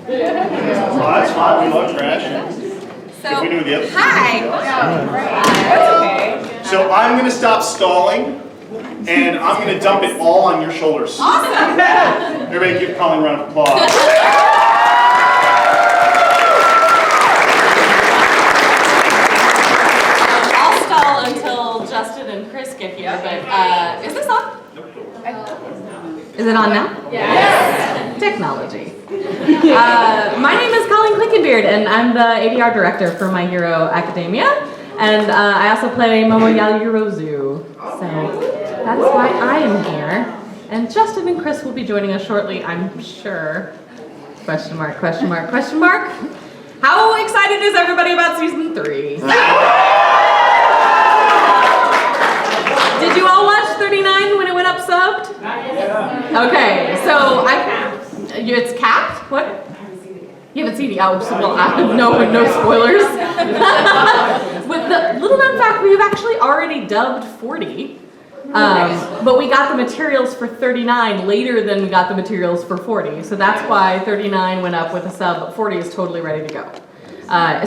That's fine. We love trash. So, If we do the other. hi. That's okay. So I'm going to stop stalling, and I'm going to dump it all on your shoulders. Awesome. Everybody give Colleen a round of applause. I'll stall until Justin and Chris get here, but is this on? Is it on now? Yes. Technology. My name is Colleen Clinkenbeard, and I'm the ADR director for My Hero Academia, and I also play Momo Yaoyurozu. So that's why I am here. And Justin and Chris will be joining us shortly, I'm sure. Question mark, question mark, question mark. How excited is everybody about season 3? Did you all watch 39 when it went up subbed? Okay, so it's capped? What? You haven't seen it? Oh, well, no spoilers. With the little known fact, we've actually already dubbed 40. But we got the materials for 39 later than we got the materials for 40. So that's why 39 went up with a sub, but 40 is totally ready to go.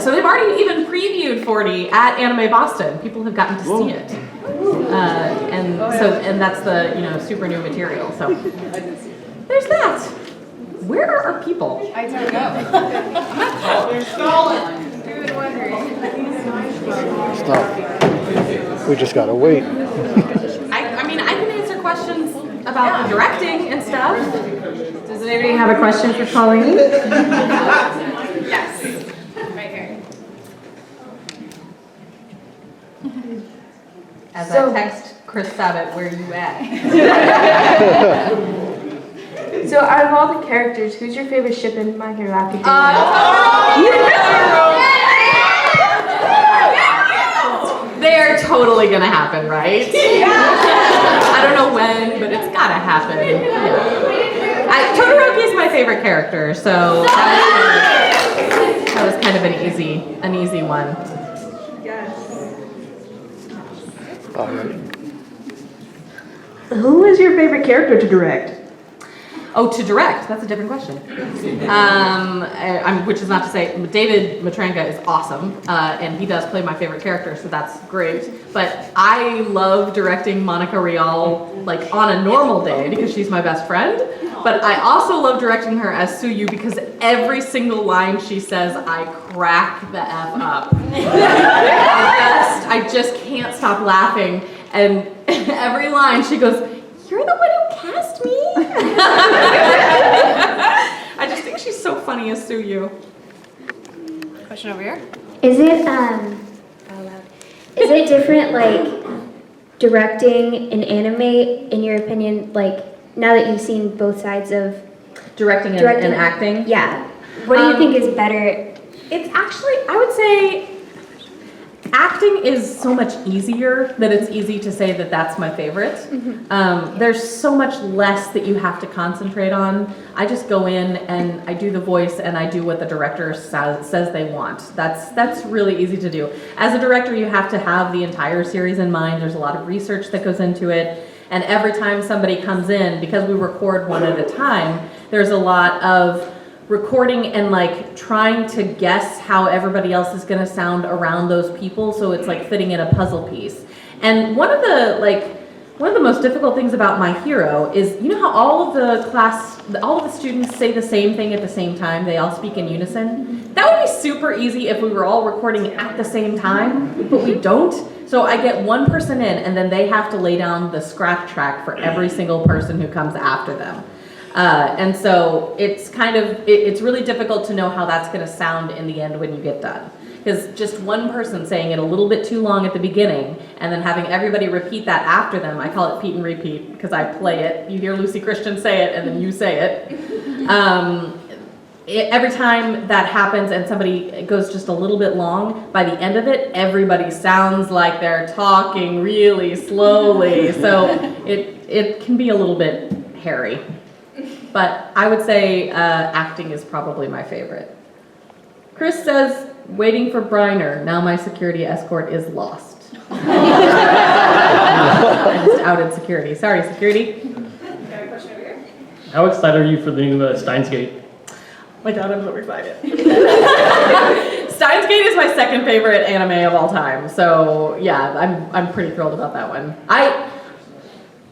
So they've already even previewed 40 at Anime Boston. People have gotten to see it. And that's the super new material. So there's that. Where are our people? I don't know. They're stalling. Who been wondering? Stop. We just gotta wait. I mean, I can answer questions about the directing and stuff. Does anybody have a question for Colleen? Yes. Right here. As I text Chris Sabat, where you at? So out of all the characters, who's your favorite ship in My Hero Academia? They're totally gonna happen, right? I don't know when, but it's gotta happen. Yeah. Todoroki is my favorite character, so that was kind of an easy one. All right. Who is your favorite character to direct? Oh, to direct, that's a different question. Which is not to say, David Matranka is awesome, and he does play my favorite character, so that's great. But I love directing Monica Rial, like on a normal day, because she's my best friend. But I also love directing her as Suyu, because every single line she says, I crack the F up. I just can't stop laughing, and every line she goes, "You're the one who cast me?" I just think she's so funny as Suyu. Question over here. Is it different, like, directing an anime, in your opinion, like, now that you've seen both sides of Directing and acting? Yeah. What do you think is better? It's actually, I would say, acting is so much easier that it's easy to say that that's my favorite. There's so much less that you have to concentrate on. I just go in and I do the voice and I do what the director says they want. That's really easy to do. As a director, you have to have the entire series in mind. There's a lot of research that goes into it. And every time somebody comes in, because we record one at a time, there's a lot of recording and like trying to guess how everybody else is going to sound around those people, so it's like fitting in a puzzle piece. And one of the most difficult things about My Hero is, you know how all of the students say the same thing at the same time, they all speak in unison? That would be super easy if we were all recording at the same time, but we don't. So I get one person in and then they have to lay down the scratch track for every single person who comes after them. And so it's it's really difficult to know how that's going to sound in the end when you get done. Because just one person saying it a little bit too long at the beginning and then having everybody repeat that after them, I call it Pete and repeat because I play it. You hear Lucy Christian say it and then you say it. Every time that happens and somebody goes just a little bit long, by the end of it, everybody sounds like they're talking really slowly. So it can be a little bit hairy. But I would say acting is probably my favorite. Chris says, waiting for Briner. Now my security escort is lost. I just outed security. Sorry, security. Got a question over here. How excited are you for the new Steins Gate? My God, I'm so excited. Steins Gate is my second favorite anime of all time. So yeah, I'm pretty thrilled about that one.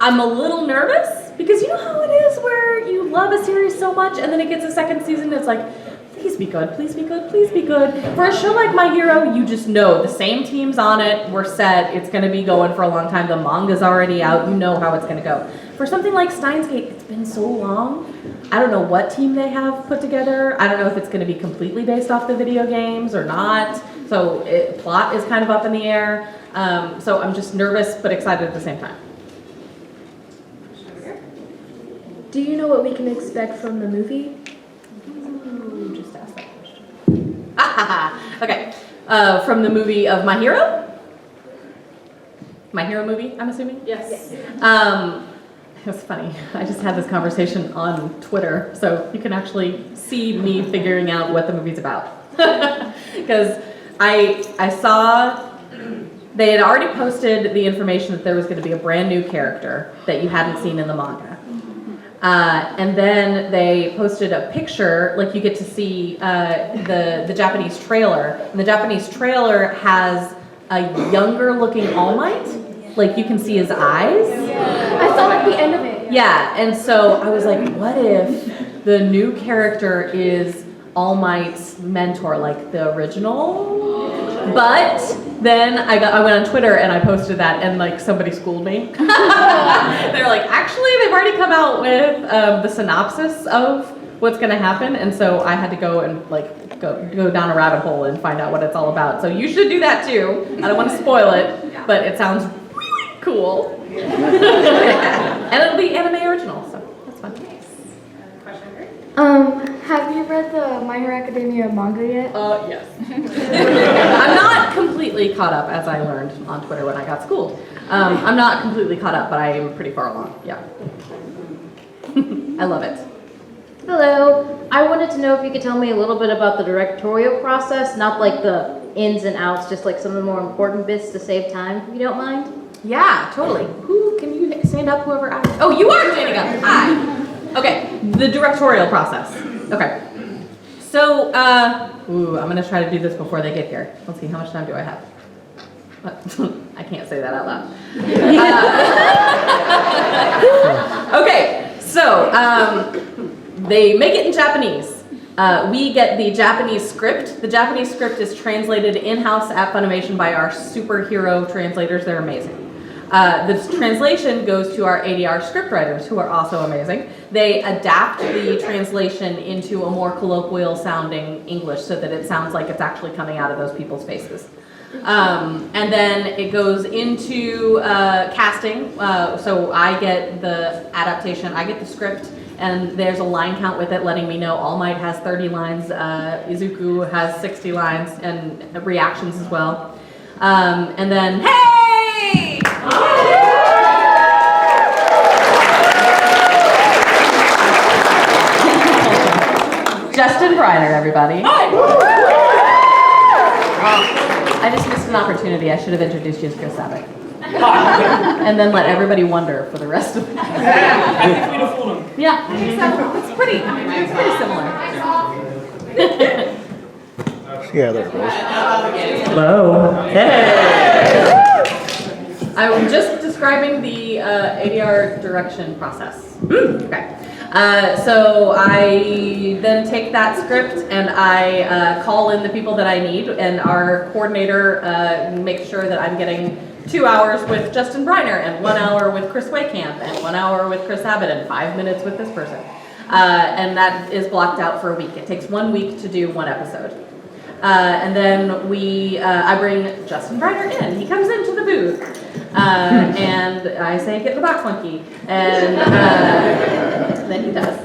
I'm a little nervous because you know how it is where you love a series so much and then it gets a second season, it's like, please be good, please be good, please be good. For a show like My Hero, you just know the same team's on it, we're set, it's gonna be going for a long time, the manga's already out, you know how it's gonna go. For something like Steins Gate, it's been so long, I don't know what team they have put together, I don't know if it's gonna be completely based off the video games or not, so plot is kind of up in the air, so I'm just nervous but excited at the same time. Do you know what we can expect from the movie? Ooh, just ask that question. Okay, from the movie of My Hero? My Hero movie, I'm assuming? Yes. It was funny. I just had this conversation on Twitter, so you can actually see me figuring out what the movie's about. Because I saw they had already posted the information that there was going to be a brand new character that you hadn't seen in the manga. And then they posted a picture, like you get to see the Japanese trailer. And the Japanese trailer has a younger looking All Might. Like you can see his eyes. I saw like the end of it. Yeah, and so I was like, what if the new character is All Might's mentor, like the original? But then I went on Twitter and I posted that and like somebody schooled me. They're like, actually they've already come out with the synopsis of what's gonna happen, and so I had to go and like go down a rabbit hole and find out what it's all about. So you should do that too. I don't want to spoil it, but it sounds really cool. And it'll be anime original, so that's fun. Have you read the My Hero Academia manga yet? Yes. I'm not completely caught up, as I learned on Twitter when I got schooled. I'm not completely caught up, but I am pretty far along, yeah. I love it. Hello. I wanted to know if you could tell me a little bit about the directorial process, not like the ins and outs, just like some of the more important bits to save time, if you don't mind. Yeah, totally. Can you stand up, whoever asked? Oh, you are standing up. Hi. Okay, the directorial process. Okay. So, I'm gonna try to do this before they get here. Let's see, how much time do I have? I can't say that out loud. Okay, so, they make it in Japanese. We get the Japanese script. The Japanese script is translated in-house at Funimation by our superhero translators. They're amazing. The translation goes to our ADR scriptwriters, who are also amazing. They adapt the translation into a more colloquial sounding English so that it sounds like it's actually coming out of those people's faces. And then it goes into casting. So I get the adaptation, I get the script, and there's a line count with it letting me know All Might has 30 lines, Izuku has 60 lines, and reactions as well. And then, hey! Justin Briner, everybody. I just missed an opportunity. I should have introduced you as Chris Sabat. And then let everybody wonder for the rest of the Yeah, it's pretty similar. Yeah, there it goes. Hello. Hey. I'm just describing the ADR direction process. Okay. So I then take that script and I call in the people that I need, and our coordinator makes sure that I'm getting 2 hours with Justin Briner and 1 hour with Chris Waycamp and 1 hour with Chris Sabat and 5 minutes with this person. And that is blocked out for a week. It takes 1 week to do one episode. And then I bring Justin Briner in. He comes into the booth. And I say, get the box monkey. And then he does.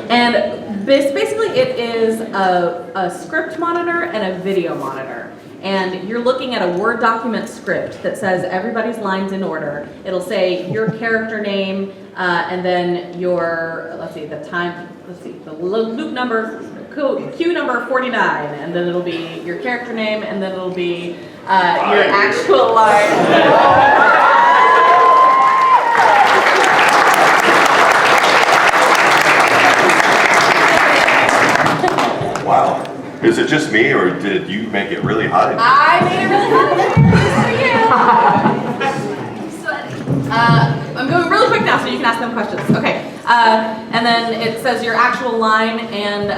And basically it is a script monitor and a video monitor. And you're looking at a Word document script that says everybody's lines in order. It'll say your character name, and then your, the loop number, Q number 49, and then it'll be your character name, and then it'll be your actual line. just me, or did you make it really hot? I made it really hot for you. I'm going really quick now so you can ask them questions. Okay. And then it says your actual line and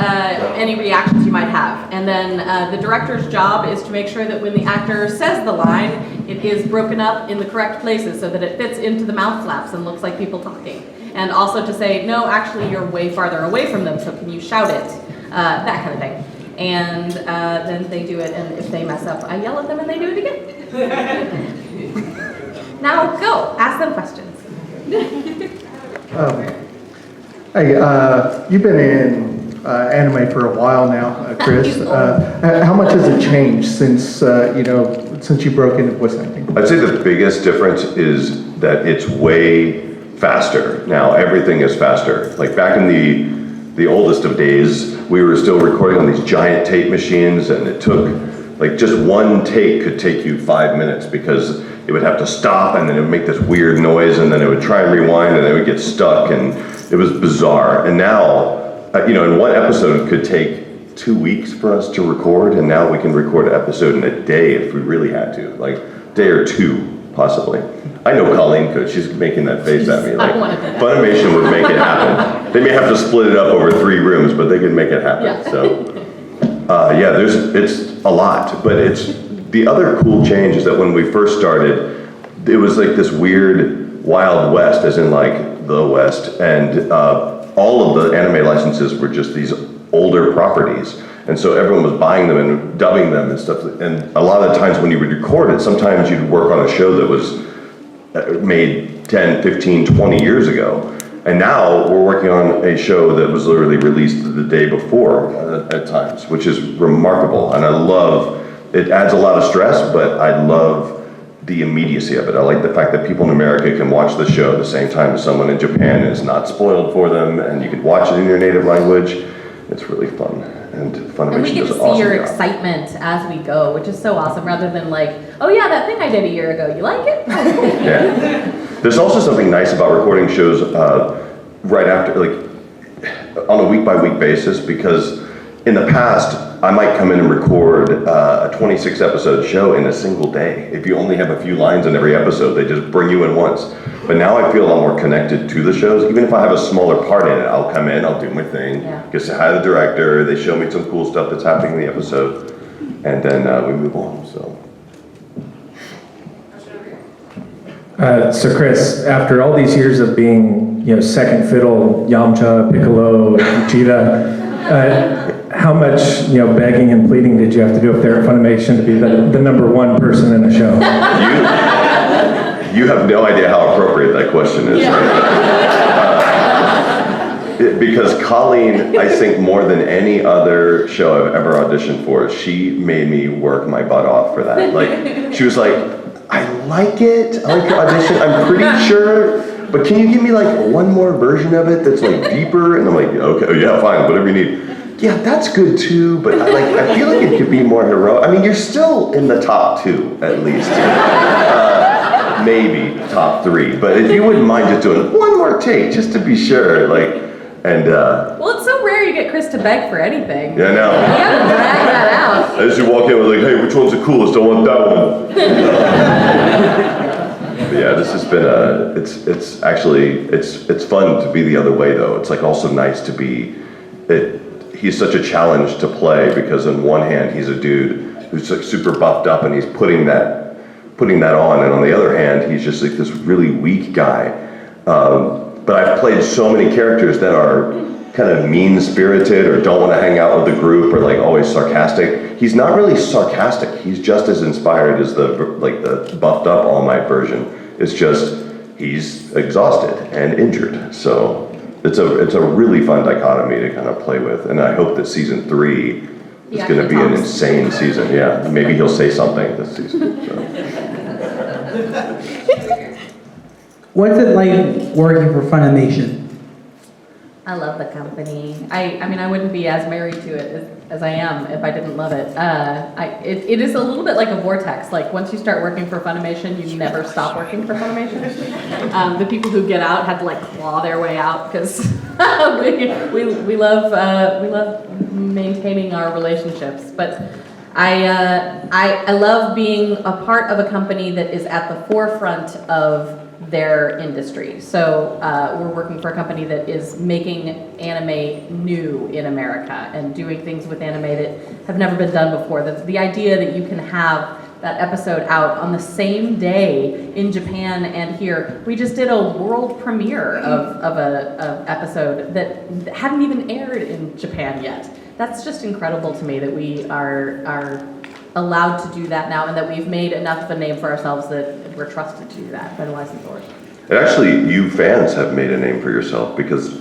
any reactions you might have. And then the director's job is to make sure that when the actor says the line, it is broken up in the correct places so that it fits into the mouth flaps and looks like people talking. And also to say, no, actually you're way farther away from them, so can you shout it? That kind of thing. And then they do it, and if they mess up, I yell at them and they do it again. Now go, ask them questions. Hey, you've been in anime for a while now, Chris. How much has it changed since since you broke into voice acting? I'd say the biggest difference is that it's way faster. Now everything is faster. Like back in the oldest of days, we were still recording on these giant tape machines, and it took, like, just one take could take you 5 minutes because it would have to stop and then it would make this weird noise and then it would try and rewind and it would get stuck, and it was bizarre. And now, in one episode it could take 2 weeks for us to record, and now we can record an episode in a day if we really had to, like a day or two, possibly. I know Colleen could. She's making that face at me. Like, Funimation would make it happen. They may have to split it up over 3 rooms, but they could make it happen. Yeah. So, it's a lot. But the other cool change is that when we first started, it was like this weird Wild West, as in like the West, and all of the anime licenses were just these older properties. And so everyone was buying them and dubbing them and stuff. And a lot of the times when you would record it, sometimes you'd work on a show that was made 10, 15, 20 years ago. And now we're working on a show that was literally released the day before at times, which is remarkable. And I love, it adds a lot of stress, but I love the immediacy of it. I like the fact that people in America can watch the show at the same time as someone in Japan, and it's not spoiled for them, and you can watch it in your native language. It's really fun. And Funimation And we get does to an see your awesome job. excitement as we go, which is so awesome, rather than like, oh yeah, that thing I did a year ago, you like it? Yeah. There's also something nice about recording shows right after, like, on a week-by-week basis, because in the past, I might come in and record a 26-episode show in a single day. If you only have a few lines in every episode, they just bring you in once. But now I feel a lot more connected to the shows. Even if I have a smaller part in it, I'll come in, I'll do my thing, get to say hi to the director, they show me some cool stuff that's happening in the episode, and then we move on, so. So Chris, after all these years of being, second fiddle, Yamcha, Piccolo, Vegeta, how much, begging and pleading did you have to do up there at Funimation to be the number one person in the show? You have no idea how appropriate that question is. Right? Because Colleen, I think more than any other show I've ever auditioned for, she made me work my butt off for that. Like, she was like, I like it, I like your audition, I'm pretty sure, but can you give me like one more version of it that's like deeper? And I'm like, okay, oh, yeah, fine, whatever you need. Yeah, that's good too, but I feel like it could be more heroic. I mean, you're still in the top 2, at least. Maybe top 3, but if you wouldn't mind just doing one more take, just to be sure, Well, it's so rare you get Chris to beg for anything. Yeah, I know. You gotta drag that out. I usually walk in with like, hey, which one's the coolest? I want that one. But yeah, this has been it's actually, it's fun to be the other way though. It's like also nice to be, he's such a challenge to play because on one hand, he's a dude who's like super buffed up and he's putting that on, and on the other hand, he's just like this really weak guy. But I've played so many characters that are kind of mean-spirited or don't want to hang out with the group or like always sarcastic. He's not really sarcastic. He's just as inspired as the buffed up All Might version. It's just he's exhausted and injured. So it's a really fun dichotomy to kind of play with. And I hope that season 3 is going to be an insane season. Yeah, maybe he'll say something this season. So. What's it like working for Funimation? I love the company. I mean, I wouldn't be as married to it as I am if I didn't love it. It is a little bit like a vortex. Like once you start working for Funimation, you never stop working for Funimation. The people who get out had to like claw their way out because we love maintaining our relationships. But I love being a part of a company that is at the forefront of their industry. So we're working for a company that is making anime new in America and doing things with anime that have never been done before. That's the idea that you can have that episode out on the same day in Japan and here. We just did a world premiere of an episode that hadn't even aired in Japan yet. That's just incredible to me that we are allowed to do that now and that we've made enough of a name for ourselves that we're trusted to do that by the licensors. And actually, you fans have made a name for yourself because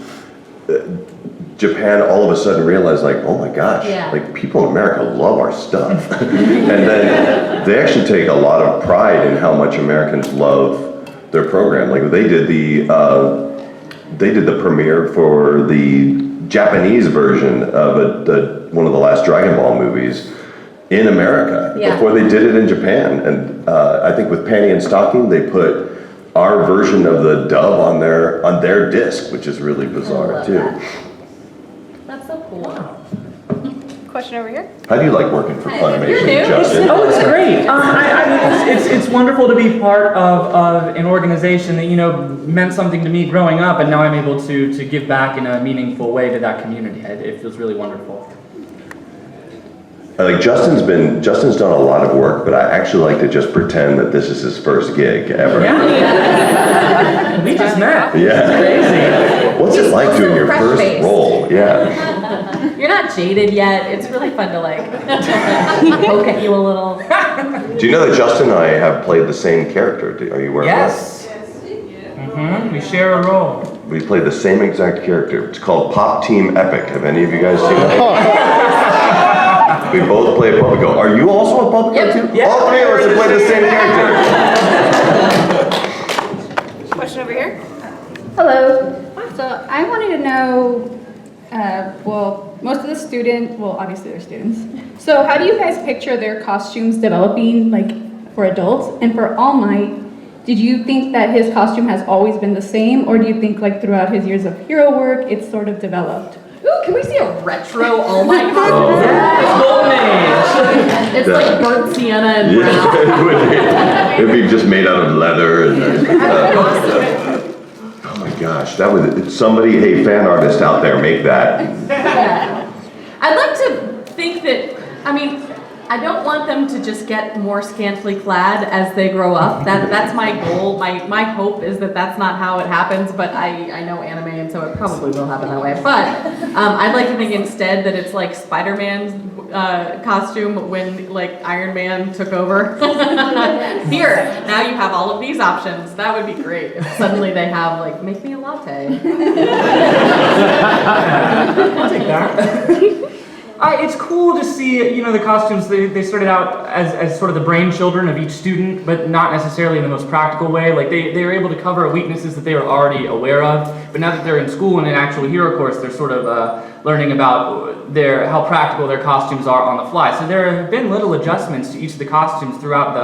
Japan all of a sudden realized, like, oh my gosh, Yeah. like people in America love our stuff. And then they actually take a lot of pride in how much Americans love their program. Like they did the premiere for the Japanese version of one of the last Dragon Ball movies in America before they did it in Japan. And I think with Panty and Stocking, they put our version of the dub on their disc, which is really bizarre too. That. That's so cool. Question over here. How do you like working for Funimation, You're new. Justin? Oh, it's great. It's wonderful to be part of an organization that, meant something to me growing up, and now I'm able to give back in a meaningful way to that community. It feels really wonderful. Like Justin's done a lot of work, but I actually like to just pretend that this is his first gig ever. Yeah. We just met. Yeah. Crazy. What's it like doing your fresh first face. role? Yeah. You're not jaded yet. It's really fun to like poke at you a little. Do you know that Justin and I have played the same character? Are you aware of Yes. We share a role. that? We played the same exact character. It's called Pop Team Epic. Have any of you guys seen it? We both play a puppet go. Are you also a puppet go too? Yeah. All three of us have played the same character. Question over here. Hello. So I wanted to know, most of the obviously they're students. So how do you guys picture their costumes developing, like for adults? And for All Might, did you think that his costume has always been the same, or do you think like throughout his years of hero work, it's sort of developed? Ooh, can we see a retro All Might costume? Oh. Golden Age. It's like burnt sienna and brown. It'd be just made out of leather and. Oh my gosh, that was somebody. Hey, fan artist out there, make that. Yeah. I'd like to think that, I don't want them to just get more scantily clad as they grow up. That's my goal. My hope is that that's not how it happens, but I know anime, and so it probably will happen that way. But I'd like to think instead that it's like Spider-Man's costume when like Iron Man took over. Here, now you have all of these options. That would be great if suddenly they have like, make me a latte. I'll take that. It's cool to see, the costumes. They started out as sort of the brain children of each student, but not necessarily in the most practical way. Like they were able to cover weaknesses that they were already aware of, but now that they're in school in an actual hero course, they're sort of learning about how practical their costumes are on the fly. So there have been little adjustments to each of the costumes throughout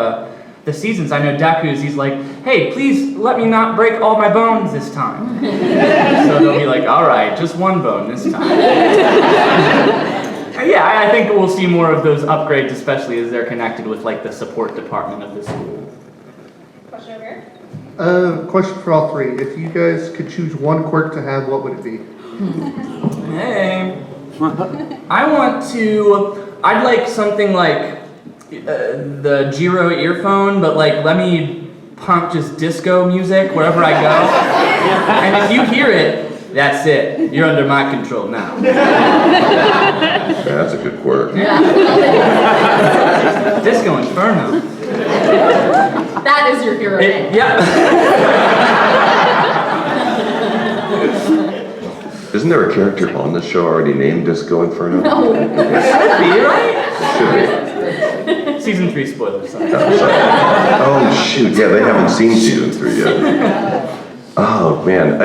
the seasons. I know Deku's, he's like, hey, please let me not break all my bones this time. So they'll be like, all right, just one bone this time. Yeah, I think we'll see more of those upgrades, especially as they're connected with like the support department of the school. Question over here. Question for all three. If you guys could choose one quirk to have, what would it be? Hey, I'd like something like the Jiro earphone, but like let me pump just disco music wherever I go. And if you hear it, that's it. You're under my control now. Yeah, that's a good quirk. Disco Inferno. That is your hero name. Yeah. Isn't there a character on the show already named Disco Inferno? No. Should be, right? It should be. Season 3 spoilers. Sorry. Oh shoot! Yeah, they haven't seen season 3 yet. Oh man,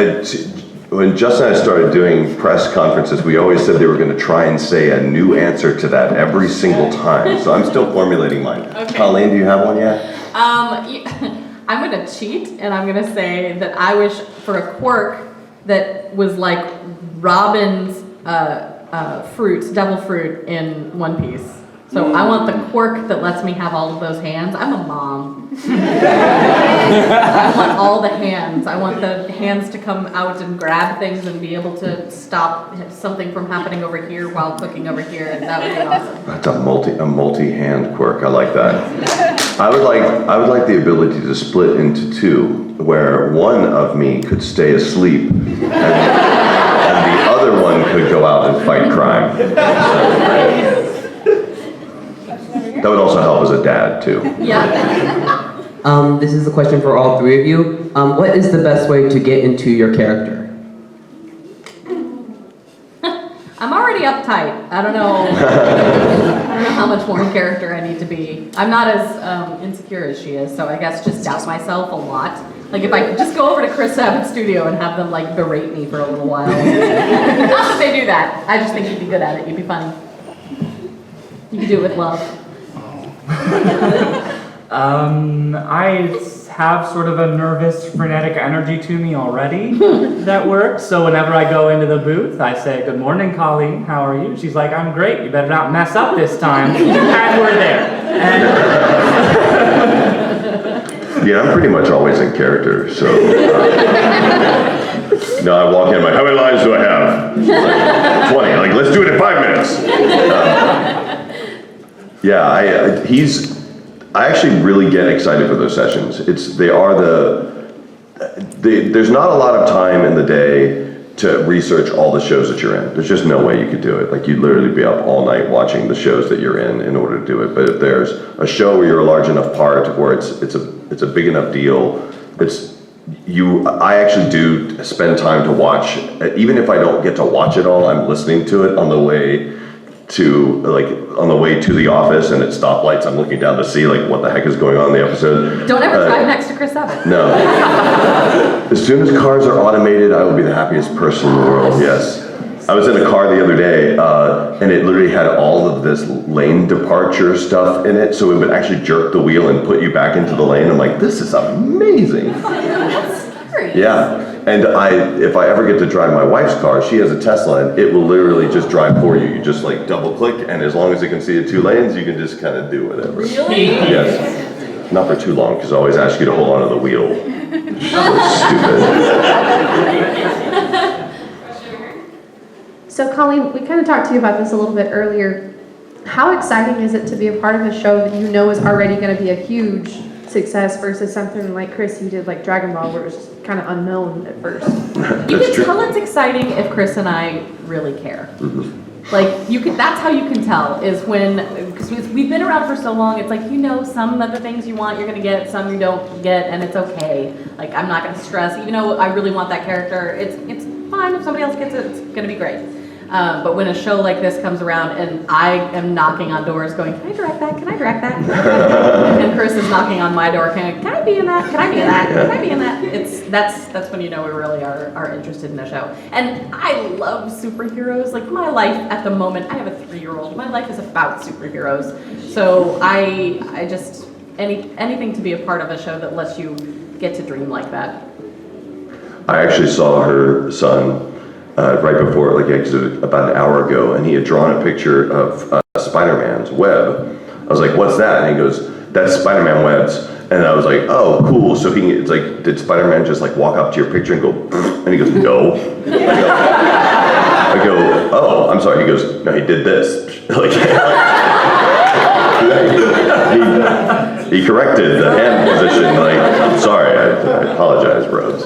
when Justin and I started doing press conferences, we always said they were going to try and say a new answer to that every single time. So I'm still formulating mine. Okay. Colleen, do you have one yet? I'm gonna cheat, and I'm gonna say that I wish for a quirk that was like Robin's fruits, devil fruit in One Piece. So I want the quirk that lets me have all of those hands. I'm a mom. I want all the hands. I want the hands to come out and grab things and be able to stop something from happening over here while cooking over here, and that would be awesome. That's a multi-hand quirk. I like that. I would like the ability to split into two, where one of me could stay asleep and the other one could go out and fight crime. That would also help as a dad, too. Yeah. This is a question for all three of you. What is the best way to get into your character? I'm already uptight. I don't know how much more character I need to be. I'm not as insecure as she is, so I guess just doubt myself a lot. Like if I could just go over to Chris Sabat's studio and have them like berate me for a little while. Not that they do that. I just think you'd be good at it. You'd be funny. You could do it with love. I have sort of a nervous, frenetic energy to me already that works. So whenever I go into the booth, I say, "Good morning, Colleen. How are you?" She's like, "I'm great. You better not mess up this time." And we're there. Yeah, I'm pretty much always in character, so. No, I walk in, I'm like, how many lines do I have? Like, 20. Like, let's do it in 5 minutes. I actually really get excited for those sessions. There's not a lot of time in the day to research all the shows that you're in. There's just no way you could do it. Like you'd literally be up all night watching the shows that you're in order to do it. But if there's a show where you're a large enough part, where it's a big enough deal, I actually do spend time to watch. Even if I don't get to watch it all, I'm listening to it on the way to the office, and at stoplights I'm looking down to see like what the heck is going on in the episode. Don't ever drive next to Chris Sabat. No. As soon as cars are automated, I will be the happiest person in the world. Yes. I was in a car the other day, and it literally had all of this lane departure stuff in it, so it would actually jerk the wheel and put you back into the lane. I'm like, this is amazing. Yeah. And if I ever get to drive my wife's car, she has a Tesla, and it will literally just drive for you. You just like double click, and as long as it can see the 2 lanes, you can just kind of do whatever. Really? Yes. Not for too long, because I always ask you to hold onto the wheel. So stupid. So Colleen, we kind of talked to you about this a little bit earlier. How exciting is it to be a part of a show that you know is already going to be a huge success versus something like Chris, you did like Dragon Ball, where it was just kind of unknown at first? You can tell it's exciting if Chris and I really care. Like that's how you can tell is because we've been around for so long. It's like some of the things you want you're gonna get, some you don't get, and it's okay. Like I'm not gonna stress, even though I really want that character. It's fine if somebody else gets it. It's gonna be great. But when a show like this comes around and I am knocking on doors going, can I direct that? Can I direct that? And Chris is knocking on my door, can I be in that? Can I be in that? Can I be in that? That's when you know we really are interested in the show. And I love superheroes. Like my life at the moment, I have a 3-year-old. My life is about superheroes. So I just, anything to be a part of a show that lets you get to dream like that. I actually saw her son right before, about an hour ago, and he had drawn a picture of Spider-Man's web. I was like, what's that? And he goes, that's Spider-Man webs. And I was like, oh, cool. So it's like, did Spider-Man just like walk up to your picture and go, and he goes, no. I go, oh, I'm sorry. He goes, no, he did this. He corrected the hand position. Like, sorry, I apologize, Rhodes.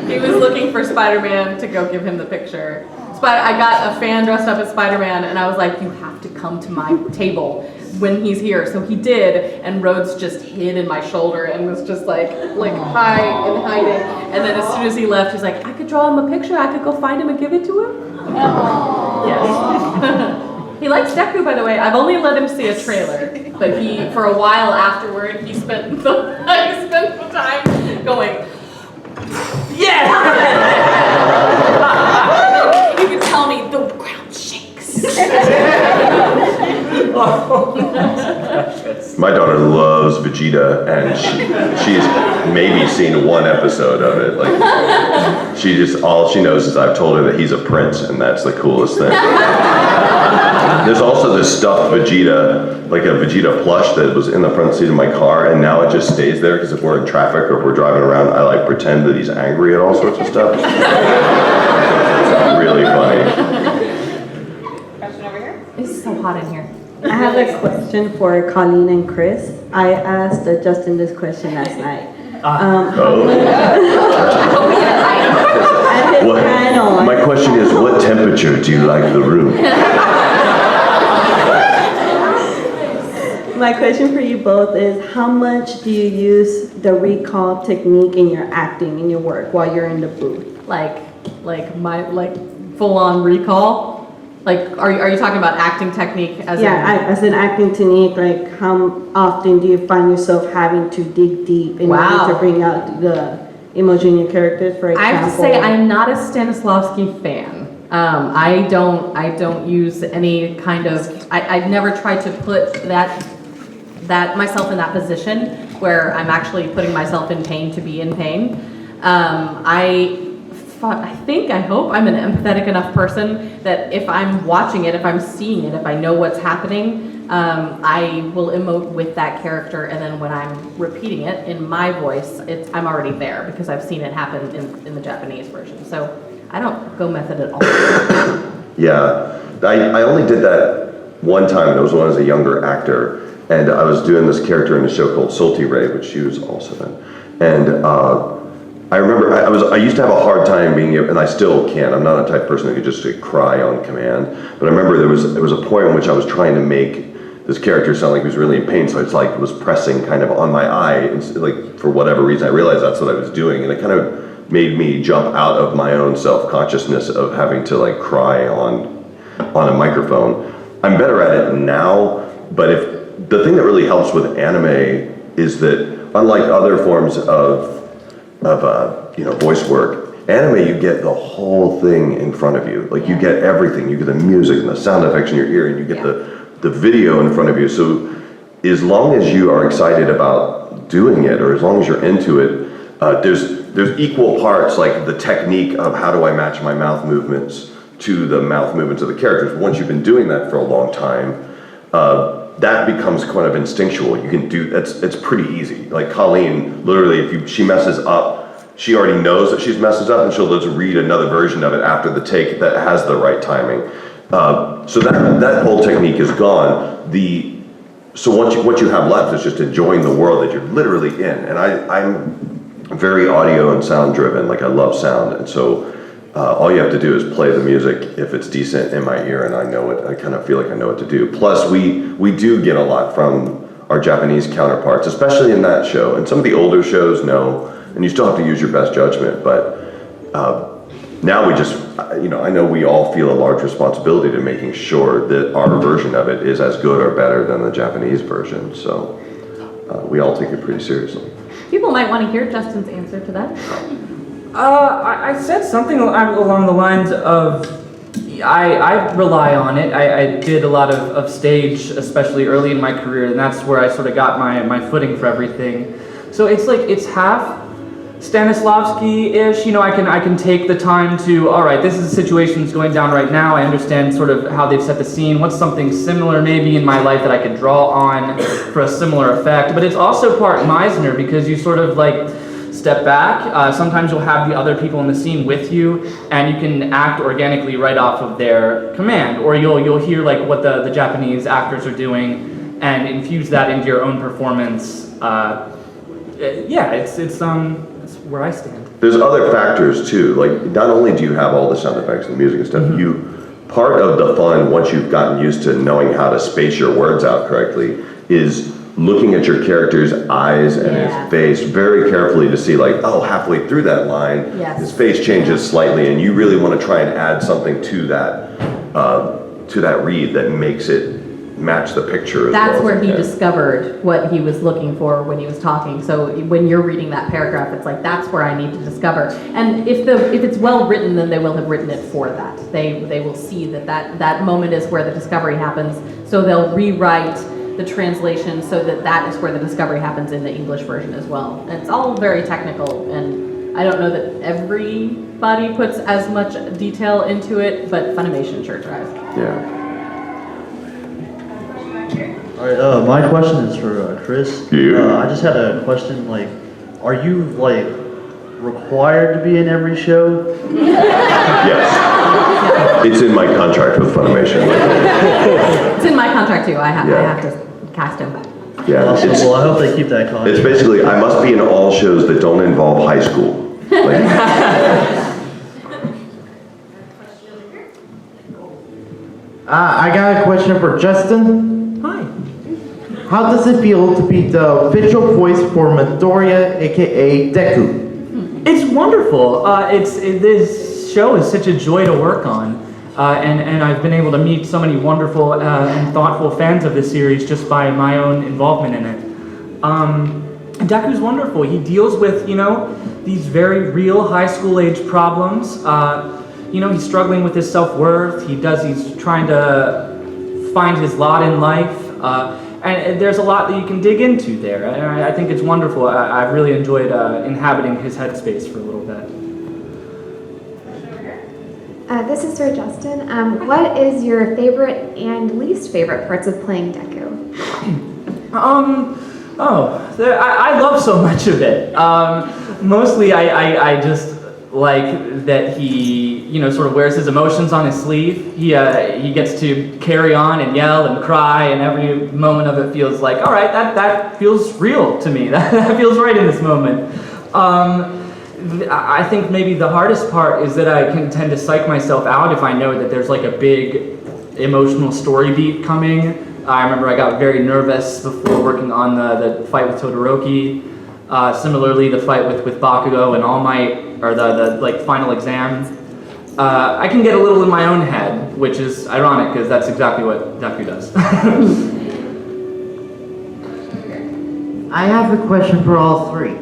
He was looking for Spider-Man to go give him the picture. I got a fan dressed up as Spider-Man, and I was like, you have to come to my table when he's here. So he did, and Rhodes just hid in my shoulder and was just like high and hiding. And then as soon as he left, he's like, I could draw him a picture. I could go find him and give it to him. Yes. He likes Deku, by the way. I've only let him see a trailer, but for a while afterward, he spent the time going, yeah! You can tell me the ground shakes. My daughter loves Vegeta, and maybe seen one episode of it. Like, all she knows is I've told her that he's a prince, and that's the coolest thing. There's also this stuffed Vegeta, like a Vegeta plush that was in the front seat of my car, and now it just stays there because if we're in traffic or if we're driving around, I like pretend that he's angry at all sorts of stuff. It's really funny. Question over here. It's so hot in here. I have a question for Colleen and Chris. I asked Justin this question last night. At his What? panel, My question is, what temperature do you like the room? my question for you both is, how much do you use the recall technique in your acting, in your work, while you're in the booth? Like full on recall? Like, are you talking about acting technique as as an acting technique, like how often do you find yourself having to dig deep in Wow. order to bring out the emotion in your characters, for example? I have to say I'm not a Stanislavski fan. I don't use any kind of, I've never tried to put that myself in that position where I'm actually putting myself in pain to be in pain. I hope I'm an empathetic enough person that if I'm watching it, if I'm seeing it, if I know what's happening, I will emote with that character, and then when I'm repeating it in my voice, I'm already there because I've seen it happen in the Japanese version. So I don't go method at all. Yeah, I only did that one time, and it was when I was a younger actor, and I was doing this character in a show called Salty Ray, which she was also in, and I remember I used to have a hard time being able, and I still can. I'm not a type of person that could just cry on command. But I remember there was a point in which I was trying to make this character sound like he was really in pain. So it's like it was pressing kind of on my eye, and like for whatever reason, I realized that's what I was doing, and it kind of made me jump out of my own self-consciousness of having to like cry on a microphone. I'm better at it now, but the thing that really helps with anime is that unlike other forms of voice work, anime, you get the whole thing in front of you. Like you get everything. You get the music and the sound effects in your ear, and you get the video in front of you. So as long as you are excited about doing it, or as long as you're into it, there's equal parts like the technique of how do I match my mouth movements to the mouth movements of the characters. Once you've been doing that for a long time, that becomes kind of instinctual. You can do it's pretty easy. Like Colleen, literally, if she messes up, she already knows that she's messes up, and she'll just read another version of it after the take that has the right timing. So that whole technique is gone. So what you have left is just enjoying the world that you're literally in. And I'm very audio and sound driven. Like I love sound, and so all you have to do is play the music if it's decent in my ear, and I know it. I kind of feel like I know what to do. Plus, we do get a lot from our Japanese counterparts, especially in that show. And some of the older shows, no, and you still have to use your best judgment. But now we just, I know we all feel a large responsibility to making sure that our version of it is as good or better than the Japanese version. So we all take it pretty seriously. People might want to hear Justin's answer to that. I said something along the lines of, I rely on it. I did a lot of stage, especially early in my career, and that's where I sort of got my footing for everything. So it's half Stanislavski-ish, I can take the time to, all right, this is a situation that's going down right now. I understand sort of how they've set the scene. What's something similar maybe in my life that I could draw on for a similar effect? But it's also part Meisner, because you sort of like step back. Sometimes you'll have the other people in the scene with you, and you can act organically right off of their command, or you'll hear like what the Japanese actors are doing and infuse that into your own performance. It's where I stand. There's other factors too. Like not only do you have all the sound effects and the music and stuff, part of the fun, once you've gotten used to knowing how to space your words out correctly, is looking at your character's eyes and his face very carefully to see like, oh, halfway through that line, his face changes slightly, and you really want to try and add something to that read that makes it match the picture. That's where he discovered what he was looking for when he was talking. So when you're reading that paragraph, it's like, that's where I need to discover. And if it's well written, then they will have written it for that. They will see that moment is where the discovery happens. So they'll rewrite the translation so that that is where the discovery happens in the English version as well. And it's all very technical, and I don't know that everybody puts as much detail into it, but Funimation sure tries. Yeah. All right, my question is for Chris. Yeah. I just had a question, like, are you, like, required to be in every show? Yes. It's in my contract with Funimation. It's in my contract too. I have to cast him. Yeah. Awesome. Well, I hope they keep that contract. It's basically, I must be in all shows that don't involve high school. Like, I got a question for Justin. Hi. How does it feel to be the official voice for Midoriya, aka Deku? It's wonderful. This show is such a joy to work on, and I've been able to meet so many wonderful and thoughtful fans of this series just by my own involvement in it. Deku's wonderful. He deals with, these very real high school age problems. He's struggling with his self-worth. He's trying to find his lot in life. And there's a lot that you can dig into there. I think it's wonderful. I've really enjoyed inhabiting his headspace for a little bit. This is for Justin. What is your favorite and least favorite parts of playing Deku? I love so much of it. Mostly I just like that he, sort of wears his emotions on his sleeve. He gets to carry on and yell and cry, and every moment of it feels like, all right, that feels real to me. That feels right in this moment. I think maybe the hardest part is that I can tend to psych myself out if I know that there's like a big emotional story beat coming. I remember I got very nervous before working on the fight with Todoroki. Similarly, the fight with Bakugo and All Might, or the final exam. I can get a little in my own head, which is ironic because that's exactly what Deku does. I have a question for all three.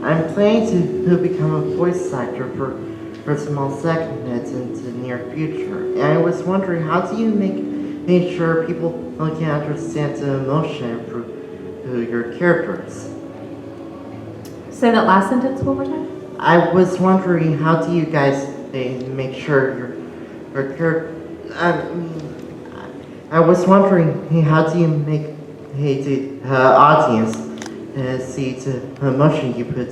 I'm planning to become a voice actor for small segments into the near future. And I was wondering, how do you make sure people can understand the emotion through your characters? Say that last sentence one more time. I was wondering, how do you guys make sure your character? I was wondering, how do you make the audience see the emotion you put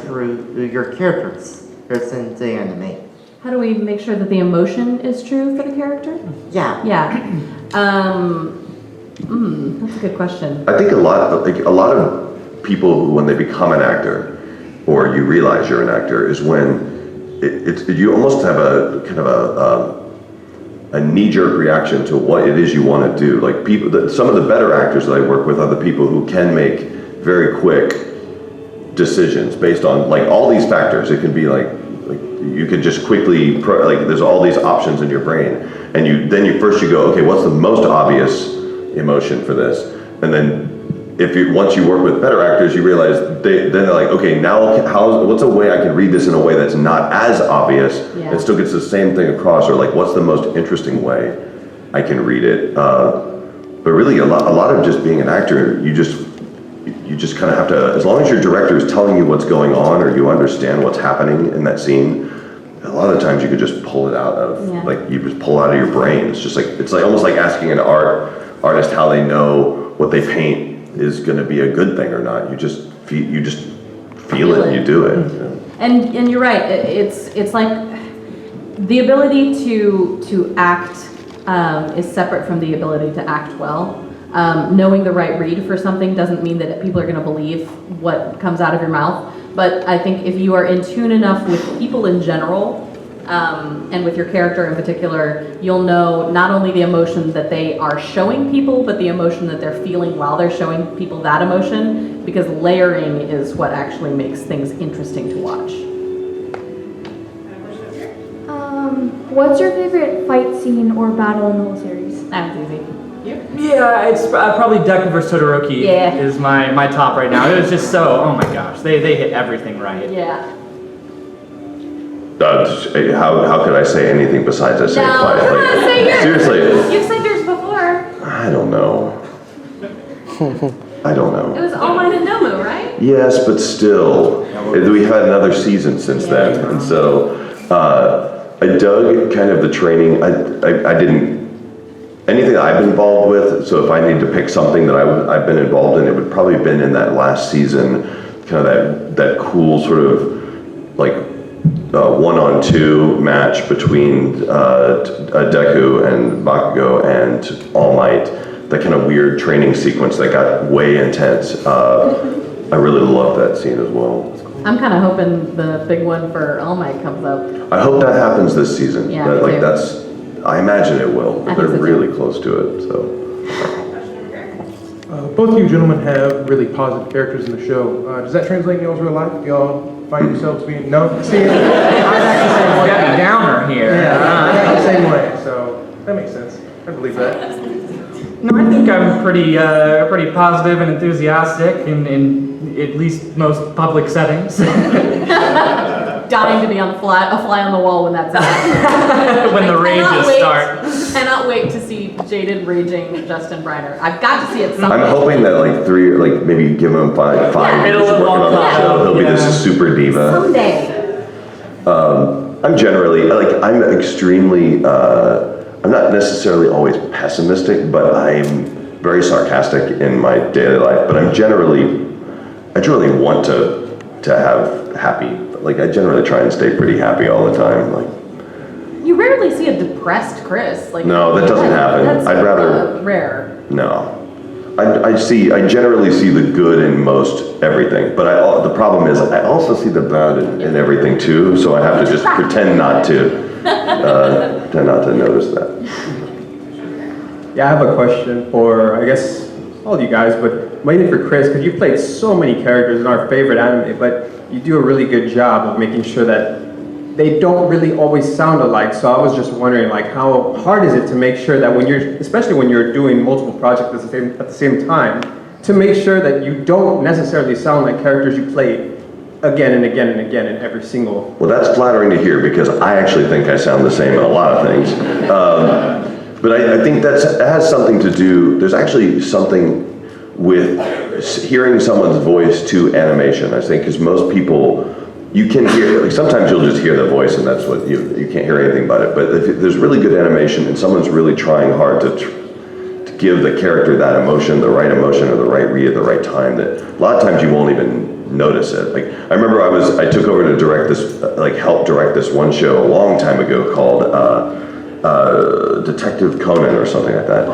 through your characters in the anime? How do we make sure that the emotion is true for the character? Yeah. Yeah. That's a good question. I think a lot of people, when they become an actor, or you realize you're an actor, is when you almost have a kind of a knee-jerk reaction to what it is you want to do. Like some of the better actors that I work with are the people who can make very quick decisions based on like all these factors. It can be like you could just quickly there's all these options in your brain, and then you go, okay, what's the most obvious emotion for this? And then once you work with better actors, you realize then they're like, okay, now what's a way I can read this in a way that's not as obvious and still gets the same thing across, or like what's the most interesting way I can read it? But really, a lot of just being an actor, you just kind of have to, as long as your director is telling you what's going on or you understand what's happening in that scene, a lot of the times you could just pull it out of you just pull it out of your brain. It's like almost like asking an artist how they know what they paint is going to be a good thing or not. You just feel it and you do it. And you're right. It's like the ability to act is separate from the ability to act well. Knowing the right read for something doesn't mean that people are going to believe what comes out of your mouth. But I think if you are in tune enough with people in general, and with your character in particular, you'll know not only the emotion that they are showing people, but the emotion that they're feeling while they're showing people that emotion, because layering is what actually makes things interesting to watch. What's your favorite fight scene or battle in the whole series? That's easy. Yeah, it's probably Deku vs. Todoroki is my top right now. It was just so, oh my gosh, they hit everything right. Yeah. How could I say anything besides I say fight? Say yours. Seriously. You've said yours before. I don't know. I don't know. It was All Might and Momo, right? Yes, but still, we had another season since then, and so I dug kind of the training. I didn't anything that I've been involved with. So if I need to pick something that I've been involved in, it would probably have been in that last season, kind of that cool sort of like 1-on-2 match between Deku and Bakugo and All Might. That kind of weird training sequence that got way intense. I really love that scene as well. I'm kind of hoping the big one for All Might comes up. I hope that happens this season. Yeah, me too. I imagine it will. I They're think so, really close to it, so. Both of you gentlemen have really positive characters in the show. Does that translate in y'all's real life? Do y'all find yourselves being, no? See, I'm actually the same way. Debbie Downer here. Yeah, I'm the same way, so that makes sense. I believe that. No, I think I'm pretty positive and enthusiastic in at least most public settings. Dying to be on a fly on the wall when that's happening. When the rages start. Cannot wait to see jaded, raging Justin Briner. I've got to see it someday. I'm hoping that maybe give him five years working on the show, he'll be this super diva. Someday. I'm generally, I'm extremely, I'm not necessarily always pessimistic, but I'm very sarcastic in my daily life, but I generally want to have happy. I generally try and stay pretty happy all the time. You rarely see a depressed Chris. No, that doesn't happen. That's I'd rather rare. No, I generally see the good in most everything, but the problem is I also see the bad in everything too. So I have to just pretend not to notice that. Yeah, I have a question for, I guess, all you guys, but mainly for Chris, because you've played so many characters in our favorite anime, but you do a really good job of making sure that they don't really always sound alike. So I was just wondering, how hard is it to make sure that especially when you're doing multiple projects at the same time, to make sure that you don't necessarily sound like characters you played again and again and again in every single. Well, that's flattering to hear because I actually think I sound the same in a lot of things. But I think that has something to do, there's actually something with hearing someone's voice to animation, I think, because most people, you can hear, sometimes you'll just hear the voice and that's what you can't hear anything but it. But if there's really good animation and someone's really trying hard to give the character that emotion, the right emotion or the right read at the right time, that a lot of times you won't even notice it. I remember I took over to direct this, help direct this one show a long time ago called Detective Conan or something like that.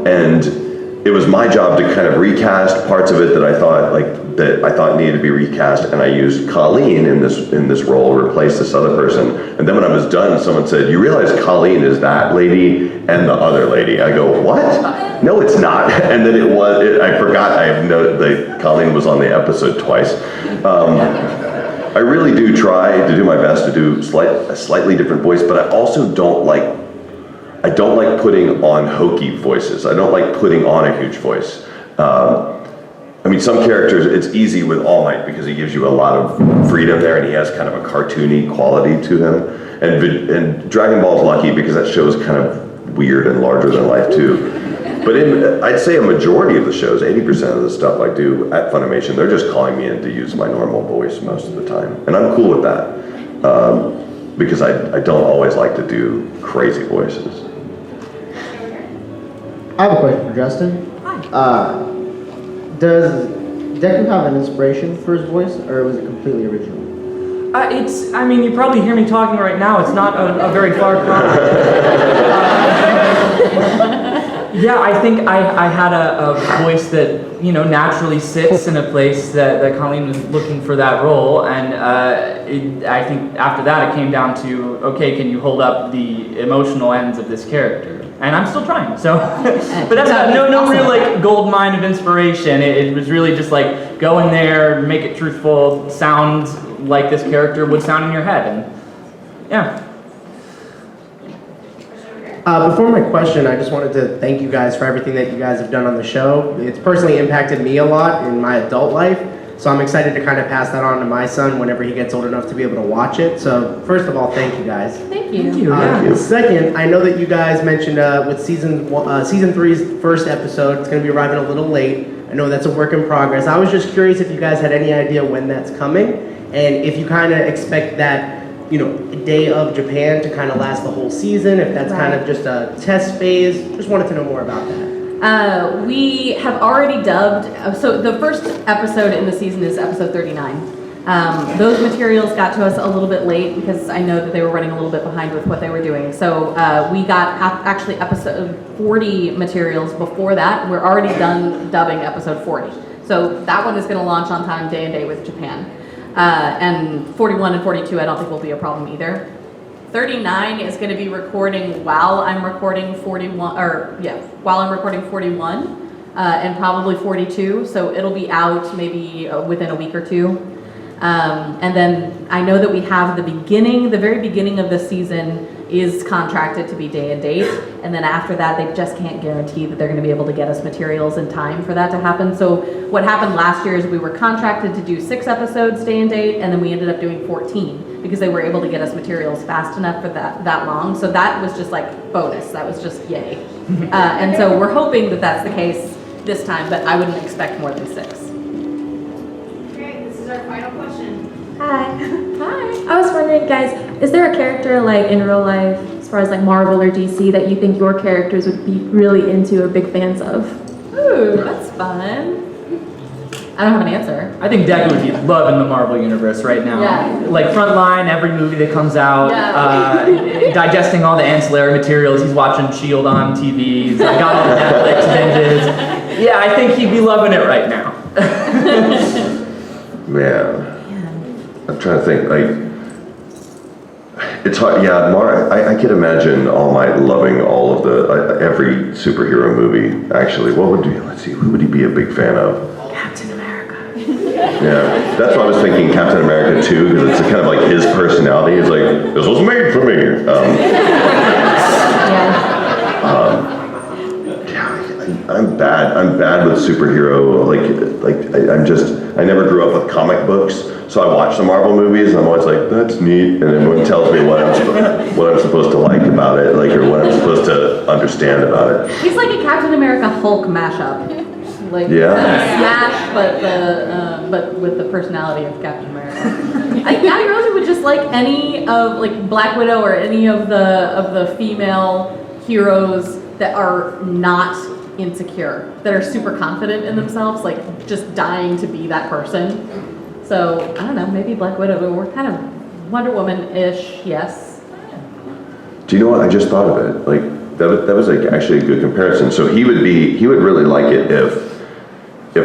And it was my job to kind of recast parts of it that I thought needed to be recast, and I used Colleen in this role, replaced this other person. And then when I was done, someone said, "You realize Colleen is that lady and the other lady?" I go, "What? No, it's not." And then I forgot. Colleen was on the episode twice. I really do try to do my best to do a slightly different voice, but I also don't like putting on hokey voices. I don't like putting on a huge voice. Some characters, it's easy with All Might because he gives you a lot of freedom there and he has kind of a cartoony quality to him. And Dragon Ball's lucky because that show is kind of weird and larger than life too. But I'd say a majority of the shows, 80% of the stuff I do at Funimation, they're just calling me in to use my normal voice most of the time. And I'm cool with that because I don't always like to do crazy voices. I have a question for Justin. Hi. Does Deku have an inspiration for his voice, or was it completely original? You probably hear me talking right now. It's not a very far cry. Yeah, I think I had a voice that, naturally sits in a place that Colleen was looking for that role. And I think after that it came down to, okay, can you hold up the emotional ends of this character? And I'm still trying, so. But that's no real gold mine of inspiration. It was really just go in there, make it truthful, sound like this character would sound in your head, and yeah. Before my question, I just wanted to thank you guys for everything that you guys have done on the show. It's personally impacted me a lot in my adult life, so I'm excited to kind of pass that on to my son whenever he gets old enough to be able to watch it. So first of all, thank you guys. Thank you. Second, I know that you guys mentioned with season 3's first episode, it's going to be arriving a little late. I know that's a work in progress. I was just curious if you guys had any idea when that's coming, and if you kind of expect that, day of Japan to kind of last the whole season, if that's kind of just a test phase. Just wanted to know more about that. We have already dubbed, so the first episode in the season is episode 39. Those materials got to us a little bit late because I know that they were running a little bit behind with what they were doing. So we got actually episode 40 materials before that. We're already done dubbing episode 40. So that one is going to launch on time, day and day with Japan. And 41 and 42 I don't think will be a problem either. 39 is going to be recording while I'm recording 41, while I'm recording 41, and probably 42. So it'll be out maybe within a week or two. And then I know that we have the very beginning of the season is contracted to be day and date. And then after that, they just can't guarantee that they're going to be able to get us materials in time for that to happen. So what happened last year is we were contracted to do 6 episodes day and date, and then we ended up doing 14 because they were able to get us materials fast enough for that long. So that was just like bonus. That was just yay. And so we're hoping that that's the case this time, but I wouldn't expect more than 6. Okay, this is our final question. Hi. Hi. I was wondering, guys, is there a character like in real life, as far as like Marvel or DC, that you think your characters would be really into or big fans of? Ooh, that's fun. I don't have an answer. I think Deku would be loving the Marvel universe right now. Yeah. Like frontline, every movie that comes out, digesting all the ancillary materials. He's watching S.H.I.E.L.D. on TV. He's got all the Netflix binges. Yeah, I think he'd be loving it right now. Man, I'm trying to think, it's hard, I can imagine All Might loving all of every superhero movie, actually. Who would he be a big fan of? Captain America. Yeah, that's what I was thinking, Captain America too, because it's kind of like his personality. He's like, this was made for me. I'm bad with superhero. I never grew up with comic books, so I watch the Marvel movies, and I'm always like, that's neat, and everyone tells me what I'm supposed to like about it, or what I'm supposed to understand about it. He's like a Captain America Hulk mashup. Smash, but with the personality of Captain America. I think Abby Rosa would just like any of Black Widow or any of the female heroes that are not insecure, that are super confident in themselves, just dying to be that person. So I don't know, maybe Black Widow, but we're kind of Wonder Woman-ish, yes. Do you know what? I just thought of it. That was actually a good comparison. So he would really like it if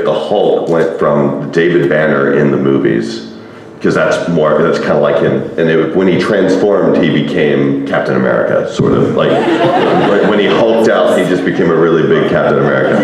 the Hulk went from David Banner in the movies, because that's kind of like him. And when he transformed, he became Captain America, sort of. When he hulked out, he just became a really big Captain America.